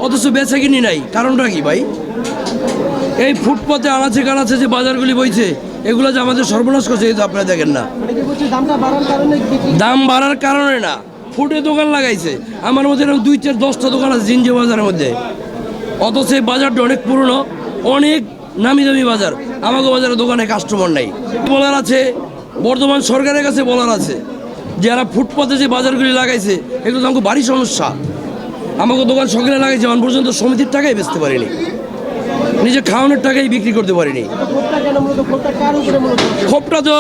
অথচ বেচা কিনি নাই, কারণটা কি ভাই? এই ফুটপাতে আনাচে কানাচে যে বাজারগুলি বইছে এগুলো যে আমাদের সর্বনাশ করছে, এই তো আপনারা দেখেন না। দাম বাড়ার কারণে না, ফুটে দোকান লাগাইছে। আমার মধ্যে এরকম 2-4-10টা দোকান আছে জিঞ্জি বাজারের মধ্যে, অথচ এই বাজারটা অনেক পুরনো, অনেক নামি দামি বাজার। আমাকে বাজারে দোকানে কাস্টমার নাই। বলার আছে, বর্তমান সরকারের কাছে বলার আছে, যারা ফুটপাতে যে বাজারগুলি লাগাইছে এগুলো তো আমাকে ভারী সমস্যা। আমাকে দোকান সকালে লাগাইছে, এখন পর্যন্ত সমিতির টাকাই বেচতে পারিনি, নিজে খাওয়ানোর টাকাই বিক্রি করতে পারিনি। ক্ষোভটা তো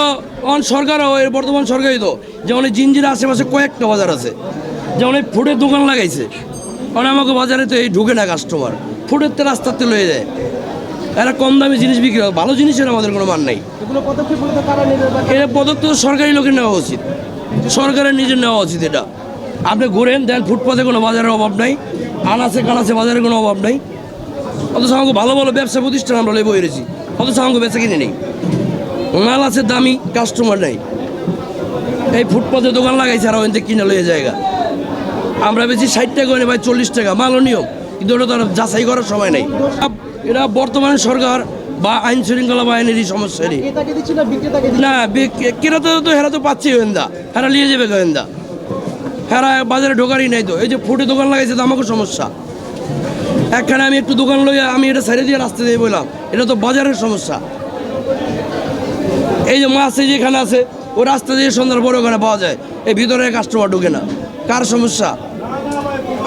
অন সরকারও, এর বর্তমান সরকারই তো, যেমন এই জিঞ্জির আশেপাশে কয়েকটা বাজার আছে, যেমন এই ফুটের দোকান লাগাইছে, কারণ আমাকে বাজারে তো এই ঢুকে না কাস্টমার, ফুটের তো রাস্তাতে লয়ে যায়। এরা কম দামে জিনিস বিক্রি হয়, ভালো জিনিসের আমাদের কোনো মান নাই। এটা পদক্ষেপ সরকারি লোকের নেওয়া উচিত, সরকারের নিজের নেওয়া উচিত। এটা আপনি ঘুরেন দেন, ফুটপাতে কোনো বাজারের অভাব নাই, আনাচে কানাচে বাজারের কোনো অভাব নাই, অথচ আমাকে ভালো ভালো ব্যবসা প্রতিষ্ঠান আমরা লেবো এসেছি, অথচ আমাকে বেচা কিনে নেই। মাল আছে দামি, কাস্টমার নেই। এই ফুটপাতে দোকান লাগাইছে আর ওখান থেকে কিনে লইয়ে জায়গা। আমরা বেশি 60 টাকা করে ভাই, 40 টাকা মালও নিয়ম, কিন্তু ওটা তো আর যাচাই করার সময় নেই। এটা বর্তমানে সরকার বা আইন শৃঙ্খলা বাহিনীরই সমস্যা। না, ক্রেতা তো হেরা তো পাচ্ছি গোয়েন্দা, হেরা নিয়ে যাবে গোয়েন্দা, হেরা বাজারে ঢোকারই নাই। তো এই যে ফুটে দোকান লাগাইছে তো আমাকে সমস্যা। একখানে আমি একটু দোকান লইয়া আমি এটা ছেড়ে দিয়ে রাস্তা দিয়ে বললাম, এটা তো বাজারের সমস্যা। এই যে মাছ এই যেখানে আছে, ওই রাস্তা দিয়ে সন্ধ্যার পরে ওখানে পাওয়া যায়, এই ভিতরে কাস্টমার ঢুকে না। কার সমস্যা?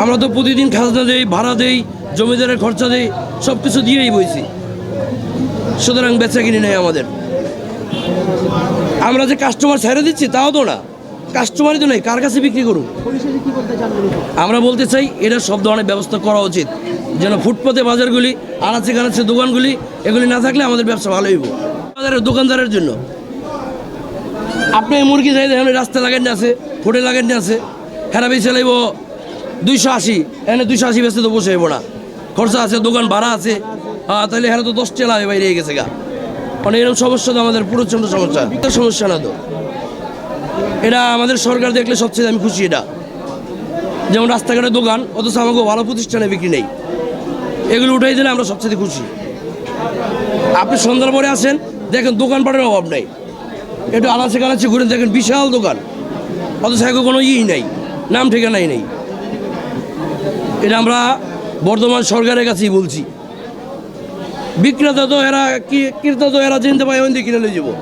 আমরা তো প্রতিদিন খাজনা দেই, ভাড়া দেই, জমিদারের খরচা দেই, সব কিছু দিয়েই বইছি, সুতরাং বেচা কিনি নেই আমাদের। আমরা যে কাস্টমার ছেড়ে দিচ্ছি তাও তো না, কাস্টমারই তো নেই, কার কাছে বিক্রি করুন? আমরা বলতে চাই এটা সব ধরনের ব্যবস্থা করা উচিত, যেন ফুটপাতে বাজারগুলি, আনাচে কানাচে দোকানগুলি, এগুলি না থাকলে আমাদের ব্যবসা ভালো হইব। বাজারের দোকানদারের জন্য আপনি মুরগি চাই দেখেন, রাস্তা লাগান আছে, ফুটে লাগান আছে, হেরা বেশি লাগব 280, এখানে 280 বেচতে তো বসে হইব না, খরচা আছে, দোকান ভাড়া আছে, তাহলে হেরা তো 10 টাকা বাইরে গেছে গা। মানে এরকম সমস্যা তো আমাদের প্রচণ্ড সমস্যা। সমস্যা না তো, এটা আমাদের সরকার দেখলে সবচেয়ে আমি খুশি। এটা যেমন রাস্তাঘাটের দোকান, অথচ আমাকে ভালো প্রতিষ্ঠানে বিক্রি নেই, এগুলো উঠাই দিলে আমরা সবচেয়ে খুশি। আপনি সন্ধ্যার পরে আসেন দেখেন দোকানপাটের অভাব নেই, একটু আনাচে কানাচে ঘুরে দেখেন বিশাল দোকান, অথচ এখন কোনো নাই, নাম ঠিকানাই নেই। এটা আমরা বর্তমান সরকারের কাছেই বলছি। বিক্রেতা তো এরা, ক্রেতা তো এরা চিনতে পায়, ওই দিকে কিনে নিয়ে যাবো।